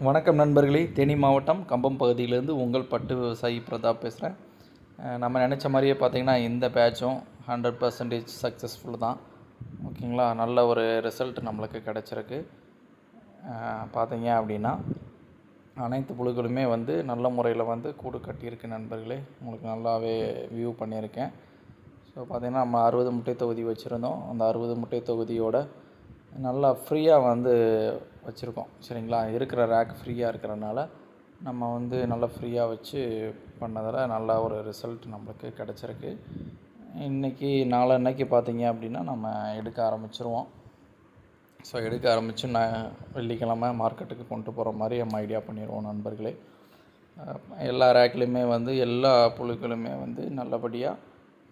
வணக்கம் நண்பர்களே, தேனி மாவட்டம் கம்பம் பகுதியிலேருந்து உங்கள் பட்டு விவசாயி பிரதாப் பேசுகிறேன். நம்ம நினச்ச மாதிரியே பார்த்திங்கன்னா இந்த பேட்சும் 100% சக்ஸஸ்ஃபுல் தான். ஓகேங்களா, நல்ல ஒரு ரிசல்ட் நம்மளுக்கு கிடச்சிருக்கு. பார்த்தீங்க அப்படின்னா அனைத்து புழுக்களுமே நல்ல முறையில் கூடு கட்டியிருக்கு நண்பர்களே. உங்களுக்கு நல்லாவே வியூ பண்ணியிருக்கேன். ஸோ பார்த்திங்கன்னா நம்ம 60 முட்டை தொகுதி வச்சுருந்தோம். அந்த 60 முட்டை தொகுதியோட நல்லா ஃப்ரீயாக வச்சுருக்கோம். சரிங்களா, இருக்கிற ரேக் ஃப்ரீயாக இருக்கிறனால நம்ம நல்லா ஃப்ரீயாக வச்சு பண்ணதில் நல்ல ஒரு ரிசல்ட் நம்மளுக்கு கிடச்சிருக்கு. இன்றைக்கி நாளன்னைக்கு பார்த்திங்க அப்படின்னா நம்ம எடுக்க ஆரம்பிச்சிருவோம். ஸோ எடுக்க ஆரம்பித்து வெள்ளிக்கிழமை மார்க்கெட்டுக்கு கொண்டு போகிற மாதிரி நம்ம ஐடியா பண்ணிடுவோம் நண்பர்களே. எல்லா ரேக்லேயுமே எல்லா புழுக்களுமே நல்லபடியாக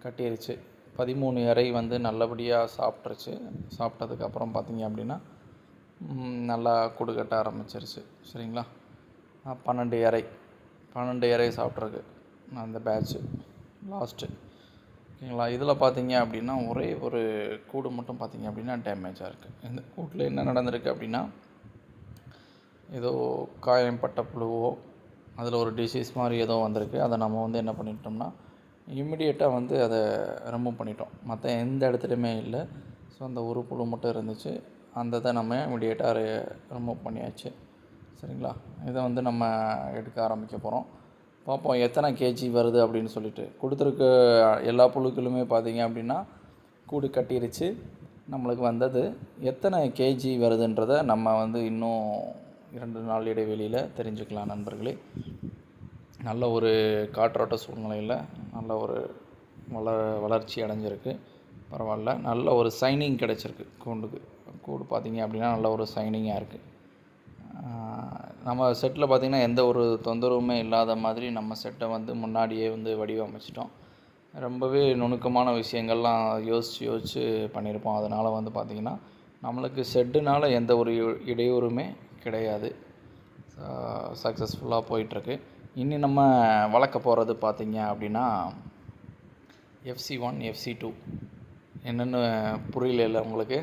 கட்டிருச்சு. 13 இறை நல்லபடியாக சாப்பிட்ருச்சு. சாப்பிட்டதுக்கப்புறம் பார்த்திங்க அப்படின்னா நல்லா கூடு கட்ட ஆரம்பிச்சிருச்சு. சரிங்களா, 12 இறை சாப்பிட்ருக்கு அந்த பேட்ச்சு லாஸ்ட்டு. ஓகேங்களா, இதில் பார்த்திங்க அப்படின்னா ஒரே ஒரு கூடு மட்டும் பார்த்திங்க அப்படின்னா டேமேஜாக இருக்குது. இந்த கூட்டில் என்ன நடந்திருக்கு அப்படின்னா, ஏதோ காயம்பட்ட புழுவோ அதில் ஒரு டிசீஸ் மாதிரி ஏதோ வந்திருக்கு. அதை நம்ம என்ன பண்ணிட்டோம்னா இம்மிடியேட்டாக அதை ரிமூவ் பண்ணிட்டோம். மற்ற எந்த இடத்துலையுமே இல்லை. ஸோ அந்த ஒரு புழு மட்டும் இருந்துச்சு. அந்த இதை நம்ம இம்மிடியேட்டாக ரிமூவ் பண்ணியாச்சு. சரிங்களா, இதை நம்ம எடுக்க ஆரம்பிக்க போகிறோம். பார்ப்போம் எத்தனை கேஜி வருது அப்படின்னு சொல்லிட்டு. கொடுத்துருக்க எல்லா புழுக்களுமே பார்த்திங்க அப்படின்னா கூடு கட்டிருச்சு. நம்மளுக்கு வந்தது எத்தனை கேஜி வருதுன்றதை நம்ம இன்னும் 2 நாள் இடைவெளியில் தெரிஞ்சுக்கலாம் நண்பர்களே. நல்ல ஒரு காற்றோட்ட சூழ்நிலையில் நல்ல ஒரு வளர்ச்சி அடைஞ்சிருக்கு. பரவாயில்ல, நல்ல ஒரு சைனிங் கிடச்சிருக்கு. கூடு பார்த்திங்க அப்படின்னா நல்ல ஒரு சைனிங்காக இருக்குது. நம்ம செட்டில் பார்த்திங்கன்னா எந்த ஒரு தொந்தரவுமே இல்லாத மாதிரி நம்ம செட்டை முன்னாடியே வடிவமைச்சிட்டோம். ரொம்பவே நுணுக்கமான விஷயங்கள்லாம் யோசித்து பண்ணியிருப்போம். அதனால் பார்த்திங்கன்னா நம்மளுக்கு செட்டுனால் எந்த ஒரு இடையூறுமே கிடையாது. சக்ஸஸ்ஃபுல்லாக போயிட்டுருக்கு. இனி நம்ம வளர்க்க போகிறது பார்த்திங்க அப்படின்னா FC1 FC2 என்னென்னு புரியல உங்களுக்கு.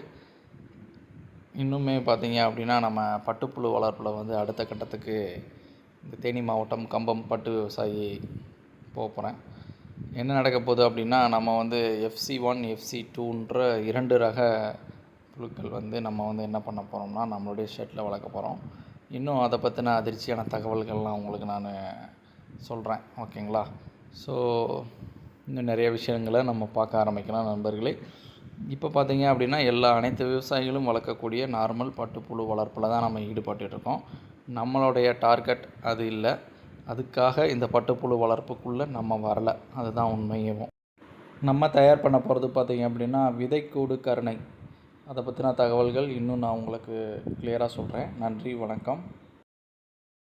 இன்னுமே பார்த்திங்க அப்படின்னா நம்ம பட்டுப்புழு வளர்ப்பில் அடுத்த கட்டத்துக்கு இந்த தேனி மாவட்டம் கம்பம் பட்டு விவசாயி போகிறேன். என்ன நடக்க போகுது அப்படின்னா நம்ம FC1 FC2ன்ற 2 ரக புழுக்கள் நம்ம என்ன பண்ண போகிறோம்னா நம்மளுடைய ஷெட்டில் வளர்க்க போகிறோம். இன்னும் அதை பற்றின அதிர்ச்சியான தகவல்கள்லாம் உங்களுக்கு நான் சொல்கிறேன். ஓகேங்களா, ஸோ இன்னும் நிறைய விஷயங்களை நம்ம பார்க்க ஆரம்பிக்கலாம் நண்பர்களே. இப்போ பார்த்திங்க அப்படின்னா அனைத்து விவசாயிகளும் வளர்க்கக்கூடிய நார்மல் பட்டுப்புழு வளர்ப்பில் தான் நம்ம ஈடுபட்டுருக்கோம். நம்மளுடைய டார்கெட் அது இல்லை. அதுக்காக இந்த பட்டுப்புழு வளர்ப்புக்குள்ளே நம்ம வரலை. அதுதான் உண்மையும். நம்ம தயார் பண்ண போகிறது பார்த்திங்க அப்படின்னா விதைக்கூடு கருணை. அதை பற்றின தகவல்கள் இன்னும் நான் உங்களுக்கு கிளியராக சொல்கிறேன். நன்றி, வணக்கம்.